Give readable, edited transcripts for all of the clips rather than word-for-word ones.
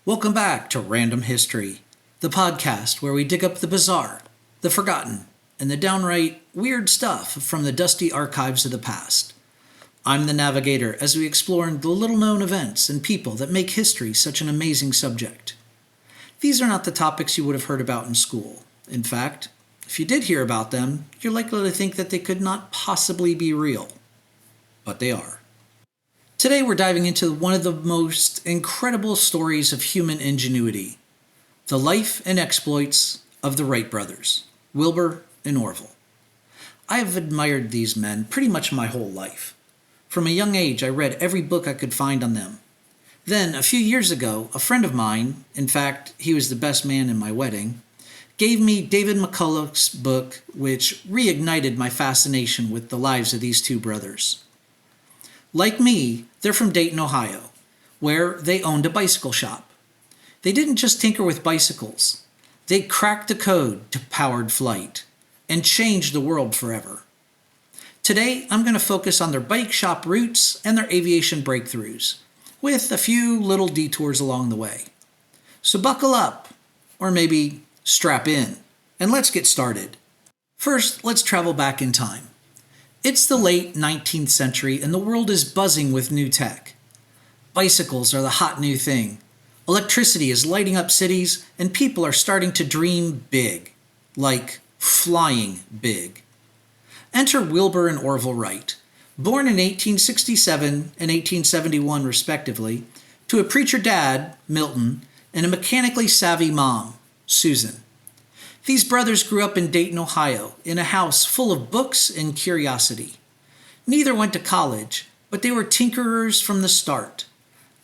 Welcome back to Random History, the podcast where we dig up the bizarre, the forgotten, and the downright weird stuff from the dusty archives of the past. I'm the navigator as we explore the little-known events and people that make history such an amazing subject. These are not the topics you would have heard about in school. In fact, if you did hear about them, you're likely to think that they could not possibly be real. But they are. Today we're diving into one of the most incredible stories of human ingenuity, the life and exploits of the Wright brothers, Wilbur and Orville. I have admired these men pretty much my whole life. From a young age, I read every book I could find on them. Then, a few years ago, a friend of mine, in fact, he was the best man in my wedding, gave me David McCulloch's book, which reignited my fascination with the lives of these two brothers. Like me, they're from Dayton, Ohio, where they owned a bicycle shop. They didn't just tinker with bicycles. They cracked the code to powered flight and changed the world forever. Today, I'm going to focus on their bike shop roots and their aviation breakthroughs, with a few little detours along the way. So buckle up, or maybe strap in, and let's get started. First, let's travel back in time. It's the late 19th century and the world is buzzing with new tech. Bicycles are the hot new thing. Electricity is lighting up cities and people are starting to dream big, like flying big. Enter Wilbur and Orville Wright, born in 1867 and 1871 respectively, to a preacher dad, Milton, and a mechanically savvy mom, Susan. These brothers grew up in Dayton, Ohio, in a house full of books and curiosity. Neither went to college, but they were tinkerers from the start.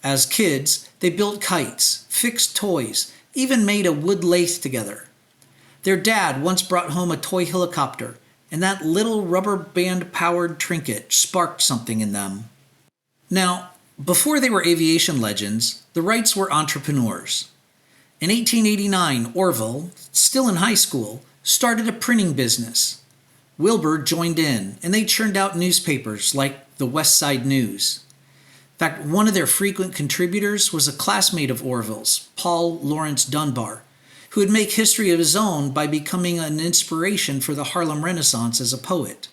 As kids, they built kites, fixed toys, even made a wood lathe together. Their dad once brought home a toy helicopter, and that little rubber band-powered trinket sparked something in them. Now, before they were aviation legends, the Wrights were entrepreneurs. In 1889, Orville, still in high school, started a printing business. Wilbur joined in, and they churned out newspapers like the West Side News. In fact, one of their frequent contributors was a classmate of Orville's, Paul Laurence Dunbar, who would make history of his own by becoming an inspiration for the Harlem Renaissance as a poet.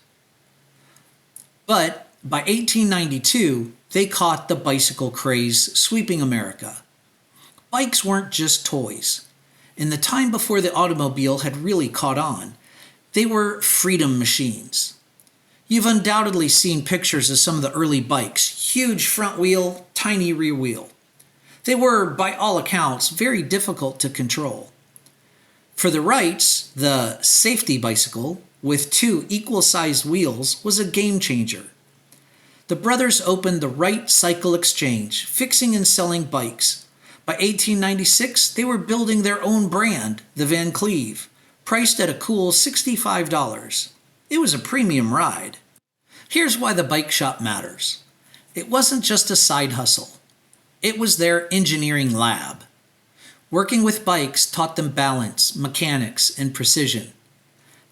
But by 1892, they caught the bicycle craze sweeping America. Bikes weren't just toys. In the time before the automobile had really caught on, they were freedom machines. You've undoubtedly seen pictures of some of the early bikes, huge front wheel, tiny rear wheel. They were, by all accounts, very difficult to control. For the Wrights, the safety bicycle, with two equal-sized wheels, was a game changer. The brothers opened the Wright Cycle Exchange, fixing and selling bikes. By 1896, they were building their own brand, the Van Cleve, priced at a cool $65. It was a premium ride. Here's why the bike shop matters. It wasn't just a side hustle. It was their engineering lab. Working with bikes taught them balance, mechanics, and precision.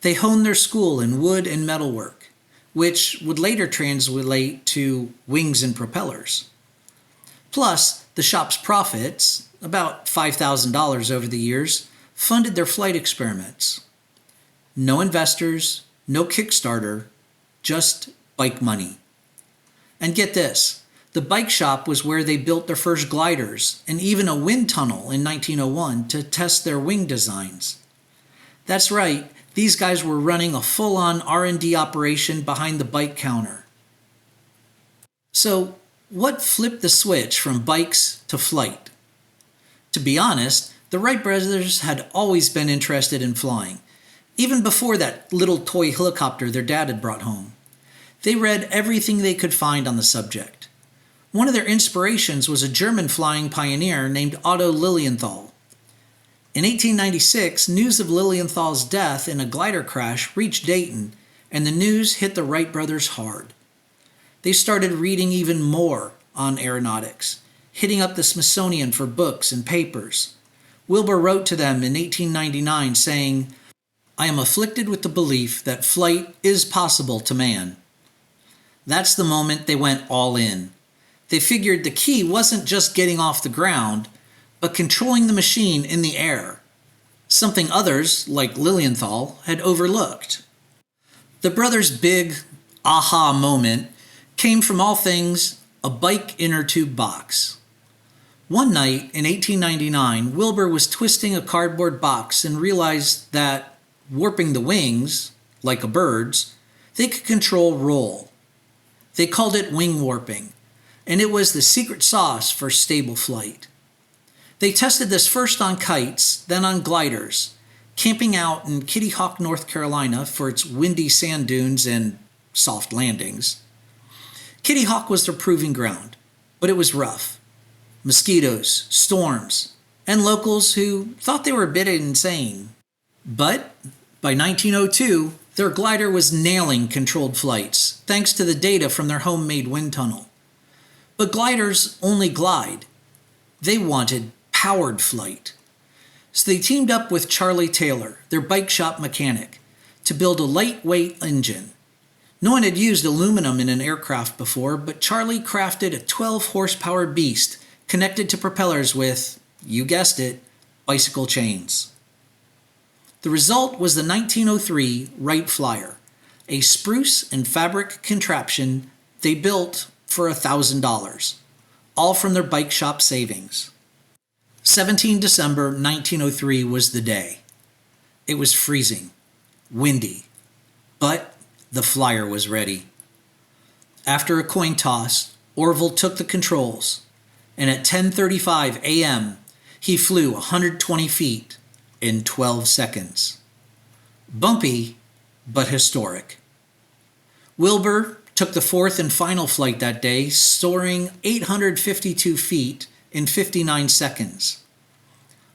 They honed their school in wood and metalwork, which would later translate to wings and propellers. Plus, the shop's profits, about $5,000 over the years, funded their flight experiments. No investors, no Kickstarter, just bike money. And get this, the bike shop was where they built their first gliders and even a wind tunnel in 1901 to test their wing designs. That's right, these guys were running a full-on R&D operation behind the bike counter. So, what flipped the switch from bikes to flight? To be honest, the Wright brothers had always been interested in flying, even before that little toy helicopter their dad had brought home. They read everything they could find on the subject. One of their inspirations was a German flying pioneer named Otto Lilienthal. In 1896, news of Lilienthal's death in a glider crash reached Dayton, and the news hit the Wright brothers hard. They started reading even more on aeronautics, hitting up the Smithsonian for books and papers. Wilbur wrote to them in 1899 saying, "I am afflicted with the belief that flight is possible to man." That's the moment they went all in. They figured the key wasn't just getting off the ground, but controlling the machine in the air, something others, like Lilienthal, had overlooked. The brothers' big aha moment came from all things a bike inner tube box. One night in 1899, Wilbur was twisting a cardboard box and realized that, warping the wings, like a bird's, they could control roll. They called it wing warping, and it was the secret sauce for stable flight. They tested this first on kites, then on gliders, camping out in Kitty Hawk, North Carolina for its windy sand dunes and soft landings. Kitty Hawk was their proving ground, but it was rough. Mosquitoes, storms, and locals who thought they were a bit insane. But by 1902, their glider was nailing controlled flights, thanks to the data from their homemade wind tunnel. But gliders only glide. They wanted powered flight. So they teamed up with Charlie Taylor, their bike shop mechanic, to build a lightweight engine. No one had used aluminum in an aircraft before, but Charlie crafted a 12-horsepower beast connected to propellers with, you guessed it, bicycle chains. The result was the 1903 Wright Flyer, a spruce and fabric contraption they built for $1,000, all from their bike shop savings. 17 December 1903 was the day. It was freezing, windy, but the Flyer was ready. After a coin toss, Orville took the controls, and at 10:35 a.m., he flew 120 feet in 12 seconds. Bumpy, but historic. Wilbur took the fourth and final flight that day, soaring 852 feet in 59 seconds.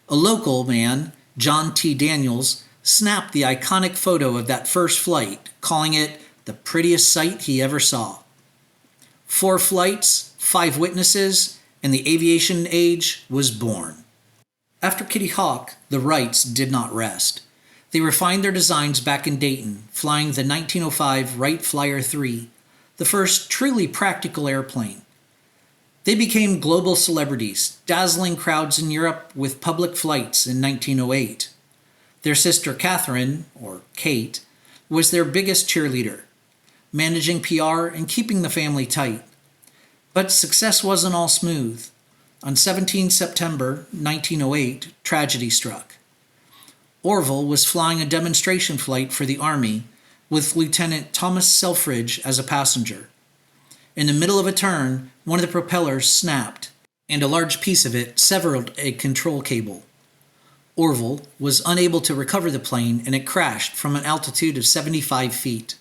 A local man, John T. Daniels, snapped the iconic photo of that first flight, calling it the prettiest sight he ever saw. 4 flights, 5 witnesses, and the aviation age was born. After Kitty Hawk, the Wrights did not rest. They refined their designs back in Dayton, flying the 1905 Wright Flyer III, the first truly practical airplane. They became global celebrities, dazzling crowds in Europe with public flights in 1908. Their sister Catherine, or Kate, was their biggest cheerleader, managing PR and keeping the family tight. But success wasn't all smooth. On 17 September 1908, tragedy struck. Orville was flying a demonstration flight for the Army with Lieutenant Thomas Selfridge as a passenger. In the middle of a turn, one of the propellers snapped, and a large piece of it severed a control cable. Orville was unable to recover the plane, and it crashed from an altitude of 75 feet.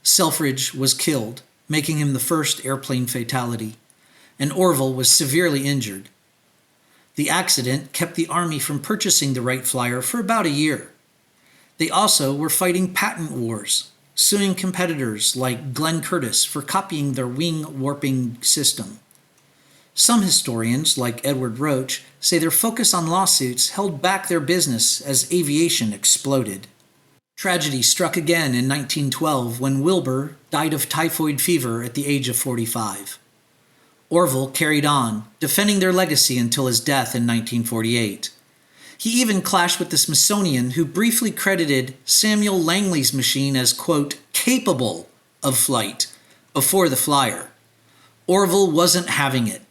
Selfridge was killed, making him the first airplane fatality, and Orville was severely injured. The accident kept the Army from purchasing the Wright Flyer for about a year. They also were fighting patent wars, suing competitors like Glenn Curtiss for copying their wing warping system. Some historians, like Edward Roach, say their focus on lawsuits held back their business as aviation exploded. Tragedy struck again in 1912 when Wilbur died of typhoid fever at the age of 45. Orville carried on, defending their legacy until his death in 1948. He even clashed with the Smithsonian, who briefly credited Samuel Langley's machine as, quote, capable of flight before the Flyer. Orville wasn't having it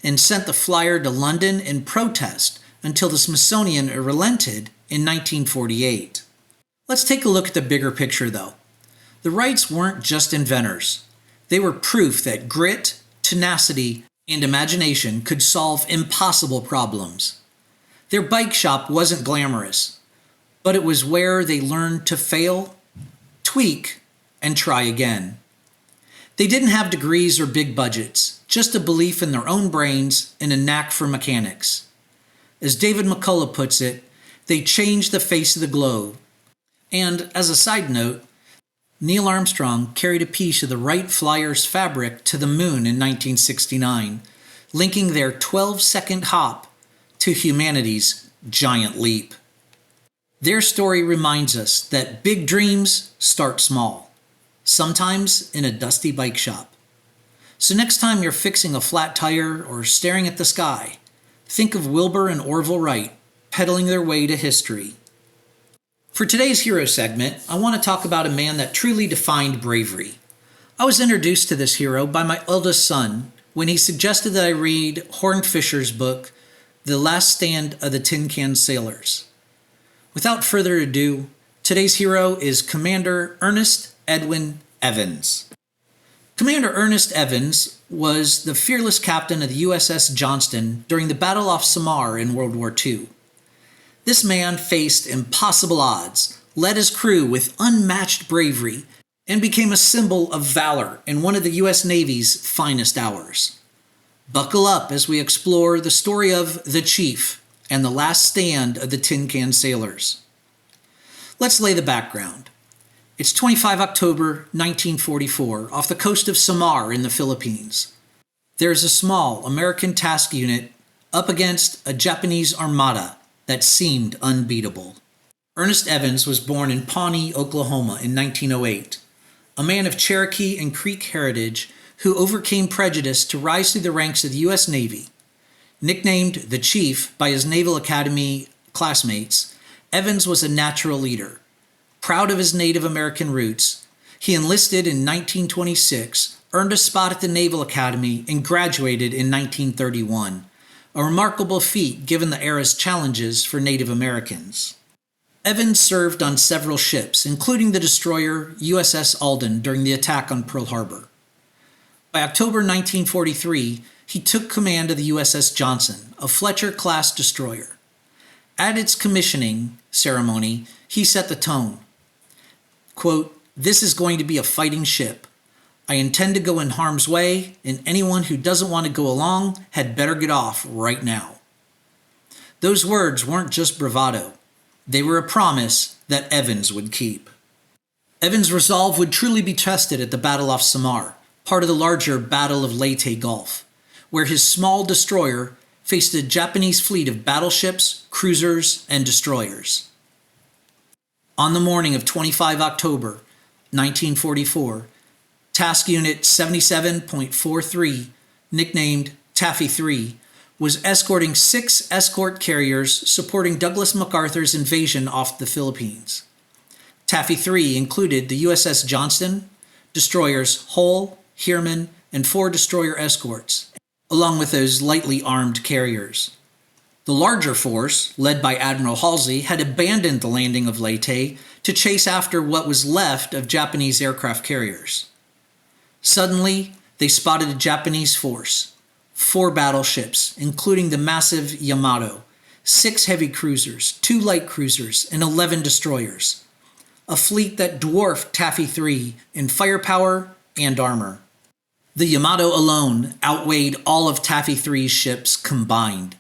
and sent the Flyer to London in protest until the Smithsonian relented in 1948. Let's take a look at the bigger picture, though. The Wrights weren't just inventors. They were proof that grit, tenacity, and imagination could solve impossible problems. Their bike shop wasn't glamorous, but it was where they learned to fail, tweak, and try again. They didn't have degrees or big budgets, just a belief in their own brains and a knack for mechanics. As David McCullough puts it, they changed the face of the globe. And as a side note, Neil Armstrong carried a piece of the Wright Flyer's fabric to the moon in 1969, linking their 12-second hop to humanity's giant leap. Their story reminds us that big dreams start small, sometimes in a dusty bike shop. So next time you're fixing a flat tire or staring at the sky, Think of Wilbur and Orville Wright peddling their way to history. For today's hero segment, I want to talk about a man that truly defined bravery. I was introduced to this hero by my eldest son when he suggested that I read Horned Fisher's book, The Last Stand of the Tin Can Sailors. Without further ado, today's hero is Commander Ernest Edwin Evans. Commander Ernest Evans was the fearless captain of the USS Johnston during the Battle off Samar in World War II. This man faced impossible odds, led his crew with unmatched bravery, and became a symbol of valor in one of the U.S. Navy's finest hours. Buckle up as we explore the story of the Chief and the last stand of the Tin Can Sailors. Let's lay the background. It's 25 October 1944 off the coast of Samar in the Philippines. There's a small American task unit up against a Japanese armada that seemed unbeatable. Ernest Evans was born in Pawnee, Oklahoma in 1908, a man of Cherokee and Creek heritage who overcame prejudice to rise through the ranks of the U.S. Navy. Nicknamed the Chief by his Naval Academy classmates, Evans was a natural leader. Proud of his Native American roots, he enlisted in 1926, earned a spot at the Naval Academy, and graduated in 1931, a remarkable feat given the era's challenges for Native Americans. Evans served on several ships, including the destroyer USS Alden during the attack on Pearl Harbor. By October 1943, he took command of the USS Johnson, a Fletcher-class destroyer. At its commissioning ceremony, he set the tone. Quote, "This is going to be a fighting ship. I intend to go in harm's way, and anyone who doesn't want to go along had better get off right now." Those words weren't just bravado. They were a promise that Evans would keep. Evans' resolve would truly be tested at the Battle off Samar, part of the larger Battle of Leyte Gulf, where his small destroyer faced a Japanese fleet of battleships, cruisers, and destroyers. On the morning of 25 October 1944, Task Unit 77.43, nicknamed Taffy 3, was escorting 6 escort carriers supporting Douglas MacArthur's invasion off the Philippines. Taffy 3 included the USS Johnston, destroyers Hull, Heermann, and 4 destroyer escorts, along with those lightly armed carriers. The larger force, led by Admiral Halsey, had abandoned the landing of Leyte to chase after what was left of Japanese aircraft carriers. Suddenly, they spotted a Japanese force, 4 battleships, including the massive Yamato, 6 heavy cruisers, 2 light cruisers, and 11 destroyers, a fleet that dwarfed Taffy 3 in firepower and armor. The Yamato alone outweighed all of Taffy 3's ships combined.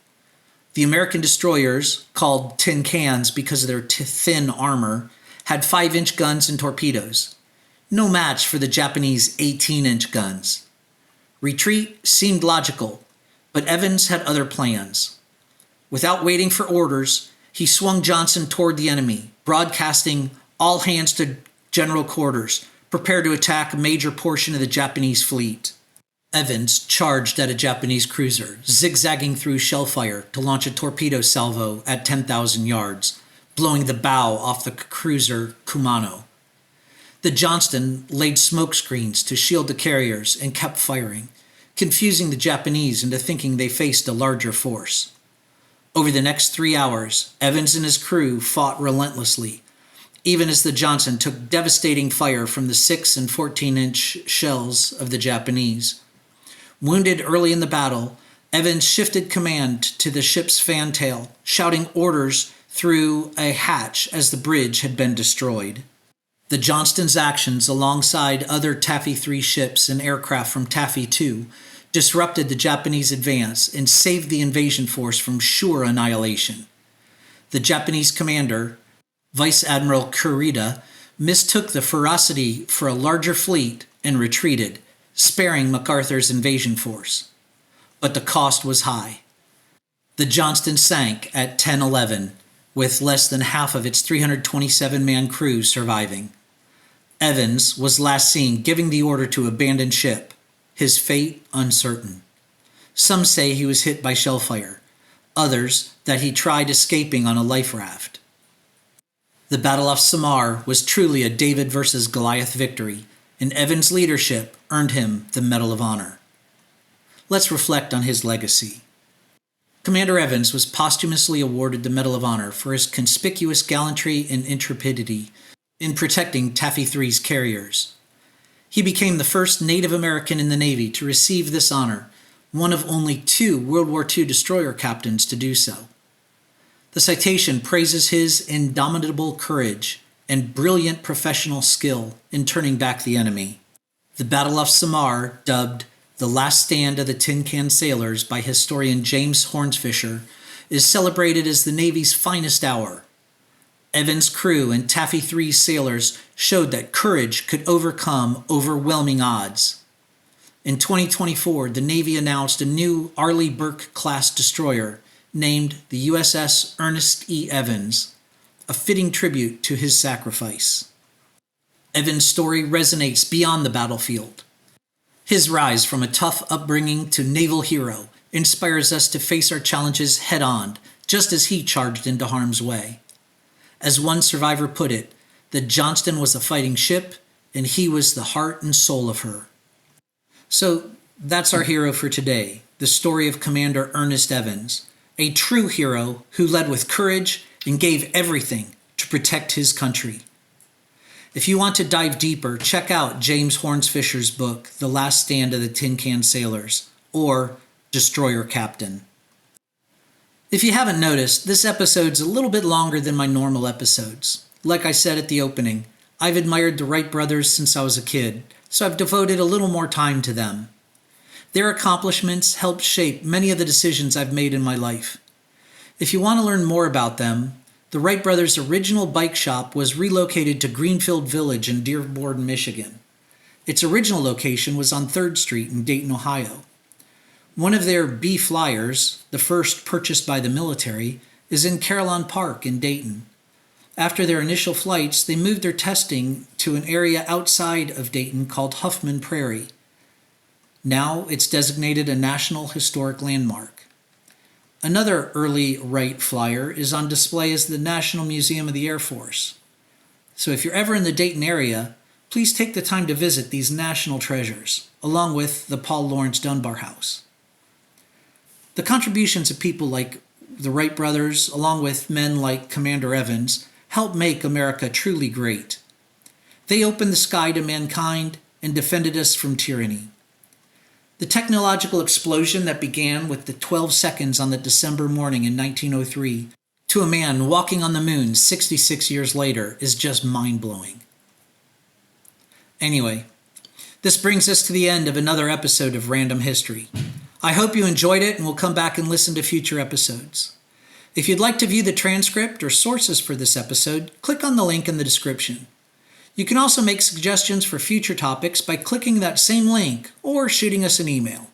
The American destroyers, called tin cans because of their thin armor, had 5-inch guns and torpedoes. No match for the Japanese 18-inch guns. Retreat seemed logical, but Evans had other plans. Without waiting for orders, he swung Johnson toward the enemy, broadcasting all hands to general quarters, prepare to attack a major portion of the Japanese fleet. Evans charged at a Japanese cruiser, zigzagging through shell fire to launch a torpedo salvo at 10,000 yards, blowing the bow off the cruiser Kumano. The Johnston laid smoke screens to shield the carriers and kept firing, confusing the Japanese into thinking they faced a larger force. Over the next 3 hours, Evans and his crew fought relentlessly, even as the Johnson took devastating fire from the 6 and 14-inch shells of the Japanese. Wounded early in the battle, Evans shifted command to the ship's fantail, shouting orders through a hatch as the bridge had been destroyed. The Johnston's actions alongside other Taffy 3 ships and aircraft from Taffy 2 disrupted the Japanese advance and saved the invasion force from sure annihilation. The Japanese commander, Vice Admiral Kurita, mistook the ferocity for a larger fleet and retreated, sparing MacArthur's invasion force. But the cost was high. The Johnston sank at 10:11, with less than half of its 327-man crew surviving. Evans was last seen giving the order to abandon ship, his fate uncertain. Some say he was hit by shellfire. others that he tried escaping on a life raft. The Battle of Samar was truly a David versus Goliath victory, and Evans' leadership earned him the Medal of Honor. Let's reflect on his legacy. Commander Evans was posthumously awarded the Medal of Honor for his conspicuous gallantry and intrepidity in protecting Taffy 3's carriers. He became the first Native American in the Navy to receive this honor, one of only 2 World War II destroyer captains to do so. The citation praises his indomitable courage and brilliant professional skill in turning back the enemy. The Battle of Samar, dubbed the Last Stand of the Tin Can Sailors by historian James Hornsfisher, is celebrated as the Navy's finest hour. Evans' crew and Taffy 3's sailors showed that courage could overcome overwhelming odds. In 2024, the Navy announced a new Arleigh Burke-class destroyer named the USS Ernest E. Evans, a fitting tribute to his sacrifice. Evans' story resonates beyond the battlefield. His rise from a tough upbringing to naval hero inspires us to face our challenges head-on, just as he charged into harm's way. As one survivor put it, the Johnston was a fighting ship, and he was the heart and soul of her. So that's our hero for today, the story of Commander Ernest Evans, a true hero who led with courage and gave everything to protect his country. If you want to dive deeper, check out James Hornsfisher's book, The Last Stand of the Tin Can Sailors, or Destroyer Captain. If you haven't noticed, this episode's a little bit longer than my normal episodes. Like I said at the opening, I've admired the Wright brothers since I was a kid, so I've devoted a little more time to them. Their accomplishments helped shape many of the decisions I've made in my life. If you want to learn more about them, the Wright brothers' original bike shop was relocated to Greenfield Village in Dearborn, Michigan. Its original location was on 3rd Street in Dayton, Ohio. One of their B Flyers, the first purchased by the military, is in Carillon Park in Dayton. After their initial flights, they moved their testing to an area outside of Dayton called Huffman Prairie. Now it's designated a National Historic Landmark. Another early Wright Flyer is on display as the National Museum of the Air Force. So if you're ever in the Dayton area, please take the time to visit these national treasures, along with the Paul Laurence Dunbar House. The contributions of people like the Wright brothers, along with men like Commander Evans, helped make America truly great. They opened the sky to mankind and defended us from tyranny. The technological explosion that began with the 12 seconds on that December morning in 1903 to a man walking on the moon 66 years later is just mind-blowing. Anyway, this brings us to the end of another episode of Random History. I hope you enjoyed it and will come back and listen to future episodes. If you'd like to view the transcript or sources for this episode, click on the link in the description. You can also make suggestions for future topics by clicking that same link or shooting us an email.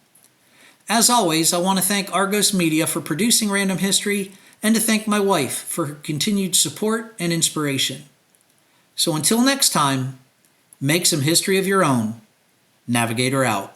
As always, I want to thank Argos Media for producing Random History and to thank my wife for her continued support and inspiration. So until next time, make some history of your own. Navigator out.